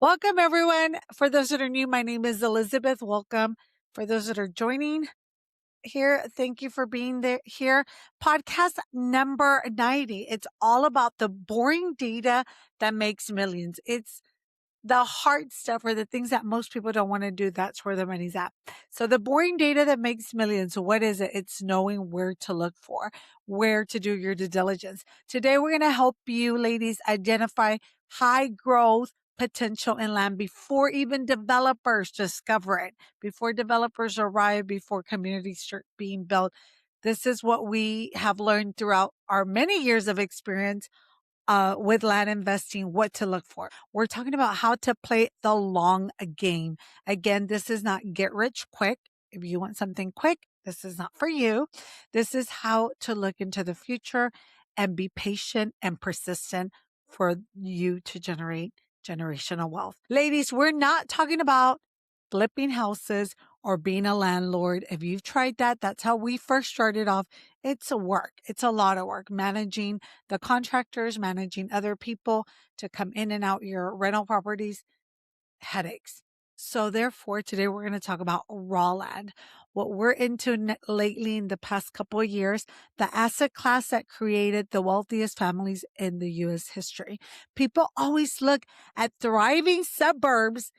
Welcome, everyone. For those that are new, my name is Elizabeth. Welcome. For those that are joining here, thank you for being there here. Podcast number 90. It's all about the boring data that makes millions. It's the hard stuff or the things that most people don't want to do. That's where the money's at. So the boring data that makes millions, what is it? It's knowing where to look for, where to do your due diligence. Today, we're going to help you ladies identify high growth potential in land before even developers discover it, before developers arrive, before communities start being built. This is what we have learned throughout our many years of experience with land investing, what to look for. We're talking about how to play the long game. Again, this is not get rich quick. If you want something quick, this is not for you. This is how to look into the future and be patient and persistent for you to generate generational wealth. Ladies, we're not talking about flipping houses or being a landlord. If you've tried that, that's how we first started off. It's a work. It's a lot of work managing the contractors, managing other people to come in and out your rental properties, headaches. So therefore, today we're going to talk about raw land. What we're into lately in the past couple of years, the asset class that created the wealthiest families in the U.S. history. People always look at thriving suburbs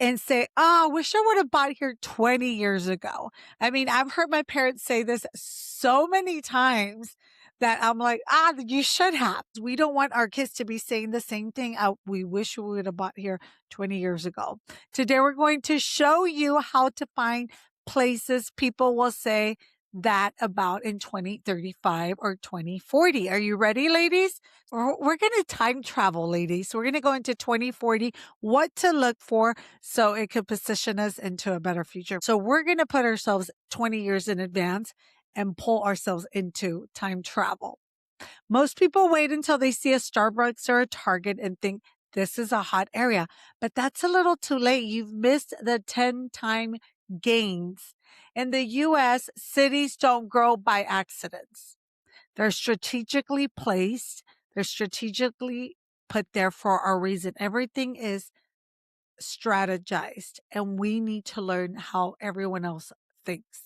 and say, "Oh, I wish I would have bought here 20 years ago." I mean, I've heard my parents say this so many times that I'm like, you should have. We don't want our kids to be saying the same thing. We wish we would have bought here 20 years ago. Today, we're going to show you how to find places people will say that about in 2035 or 2040. Are you ready, ladies? We're going to time travel, ladies. So we're going to go into 2040, what to look for so it could position us into a better future. So we're going to put ourselves 20 years in advance and pull ourselves into time travel. Most people wait until they see a Starbucks or a Target and think this is a hot area, but that's a little too late. You've missed the 10-time gains. In the US, cities don't grow by accidents. They're strategically placed. They're strategically put there for a reason. Everything is strategized, and we need to learn how everyone else thinks.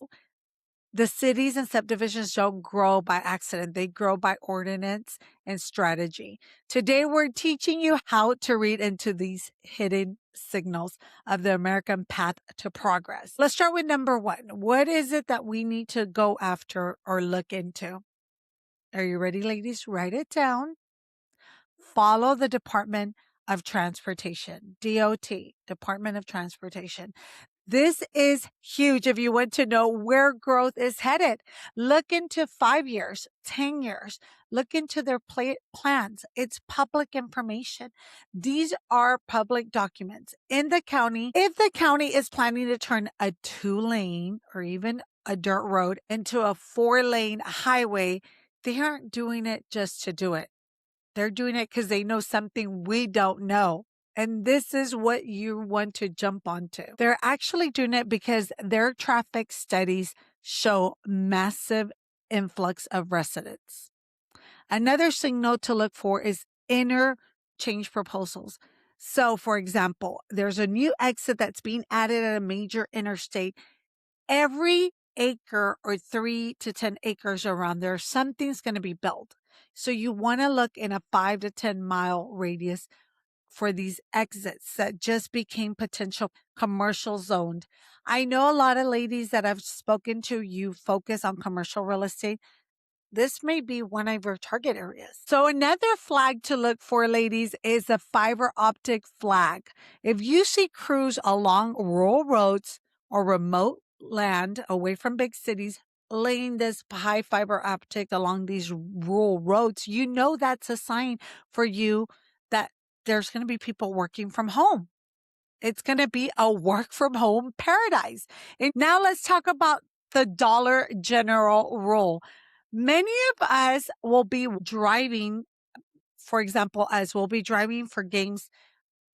The cities and subdivisions don't grow by accident. They grow by ordinance and strategy. Today, we're teaching you how to read into these hidden signals of the American path to progress. Let's start with number one. What is it that we need to go after or look into? Are you ready, ladies? Write it down. Follow the Department of Transportation, DOT, Department of Transportation. This is huge if you want to know where growth is headed. Look into 5 years, 10 years. Look into their plans. It's public information. These are public documents in the county. If the county is planning to turn a 2-lane or even a dirt road into a 4-lane highway, they aren't doing it just to do it. They're doing it because they know something we don't know. And this is what you want to jump onto. They're actually doing it because their traffic studies show massive influx of residents. Another signal to look for is interchange proposals. So, for example, there's a new exit that's being added at a major interstate. Every acre or 3 to 10 acres around there, something's going to be built. So you want to look in a 5 to 10 mile radius for these exits that just became potential commercial zoned. I know a lot of ladies that I've spoken to, you focus on commercial real estate. This may be one of your target areas. So another flag to look for, ladies, is the fiber optic flag. If you see crews along rural roads or remote land away from big cities laying this high fiber optic along these rural roads, you know that's a sign for you that there's going to be people working from home. It's going to be a work from home paradise. And now let's talk about the Dollar General rule. Many of us will be driving, for example, as we'll be driving for games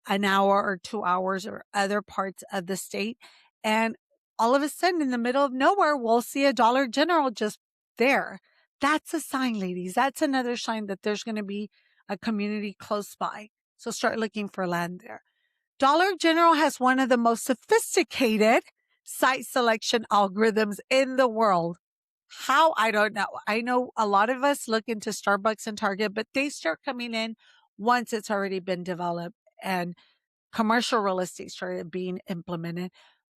an hour or 2 hours or other parts of the state. And all of a sudden, in the middle of nowhere, we'll see a Dollar General just there. That's a sign, ladies. That's another sign that there's going to be a community close by. So start looking for land there. Dollar General has one of the most sophisticated site selection algorithms in the world. How? I don't know. I know a lot of us look into Starbucks and Target, but they start coming in once it's already been developed and commercial real estate started being implemented.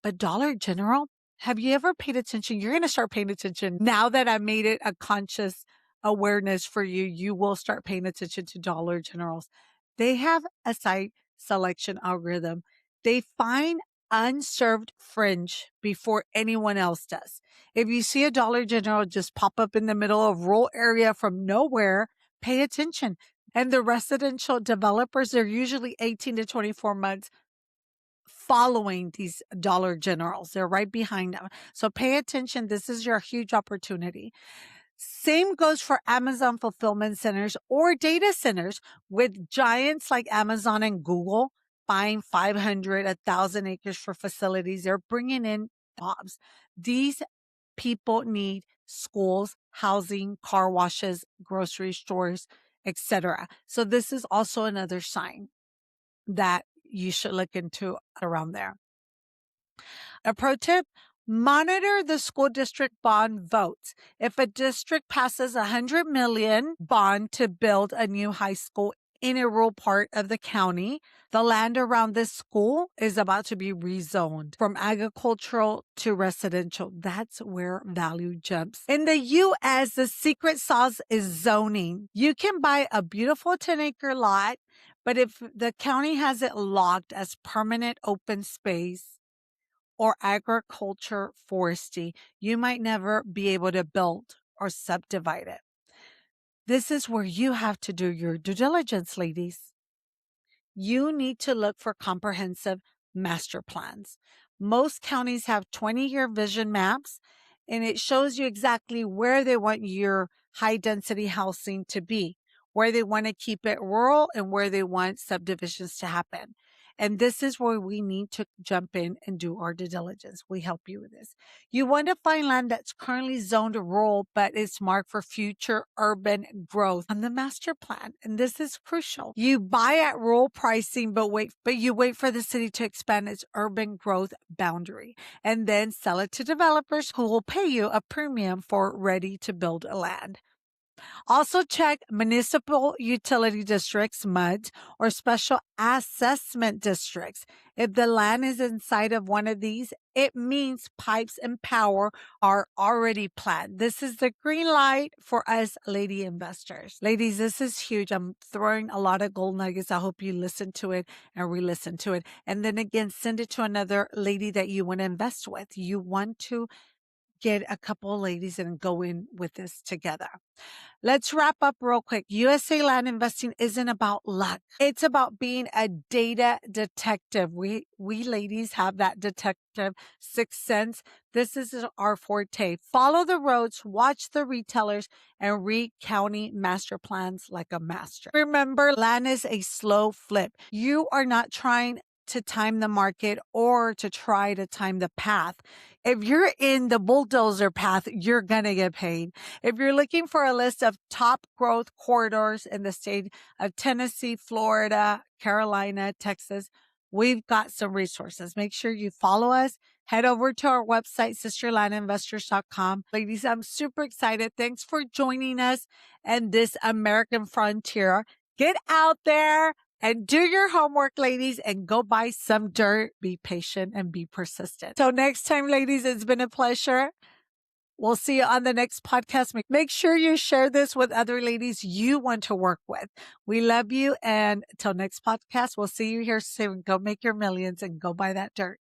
But Dollar General, have you ever paid attention? You're going to start paying attention now that I made it a conscious awareness for you. You will start paying attention to Dollar Generals. They have a site selection algorithm. They find unserved fringe before anyone else does. If you see a Dollar General just pop up in the middle of rural area from nowhere, pay attention. And the residential developers, they're usually 18 to 24 months following these Dollar Generals. They're right behind them. So pay attention. This is your huge opportunity. Same goes for Amazon fulfillment centers or data centers with giants like Amazon and Google buying 500, 1,000 acres for facilities. They're bringing in jobs. These people need schools, housing, car washes, grocery stores, etc. So this is also another sign that you should look into around there. A pro tip, monitor the school district bond votes. If a district passes 100 million bond to build a new high school in a rural part of the county, the land around this school is about to be rezoned from agricultural to residential. That's where value jumps. In the U.S., the secret sauce is zoning. You can buy a beautiful 10-acre lot, but if the county has it locked as permanent open space or agriculture forestry, you might never be able to build or subdivide it. This is where you have to do your due diligence, ladies. You need to look for comprehensive master plans. Most counties have 20-year vision maps, and it shows you exactly where they want your high density housing to be, where they want to keep it rural, and where they want subdivisions to happen. And this is where we need to jump in and do our due diligence. We help you with this. You want to find land that's currently zoned rural, but it's marked for future urban growth on the master plan. And this is crucial. You buy at rural pricing, but you wait for the city to expand its urban growth boundary and then sell it to developers who will pay you a premium for ready to build land. Also check municipal utility districts, MUDs, or special assessment districts. If the land is inside of one of these, it means pipes and power are already planned. This is the green light for us lady investors. Ladies, this is huge. I'm throwing a lot of gold nuggets. I hope you listen to it and re-listen to it. And then again, send it to another lady that you want to invest with. You want to get a couple of ladies and go in with this together. Let's wrap up real quick. USA land investing isn't about luck. It's about being a data detective. We ladies have that detective sixth sense. This is our forte. Follow the roads, watch the retailers, and read county master plans like a master. Remember, land is a slow flip. You are not trying to time the market or to try to time the path. If you're in the bulldozer path, you're going to get paid. If you're looking for a list of top growth corridors in the state of Tennessee, Florida, Carolina, Texas, we've got some resources. Make sure you follow us. Head over to our website, sisterlandinvestors.com. Ladies, I'm super excited. Thanks for joining us and this American frontier. Get out there and do your homework, ladies, and go buy some dirt. Be patient and be persistent. So next time, ladies, it's been a pleasure. We'll see you on the next podcast. Make sure you share this with other ladies you want to work with. We love you. And until next podcast, we'll see you here soon. Go make your millions and go buy that dirt.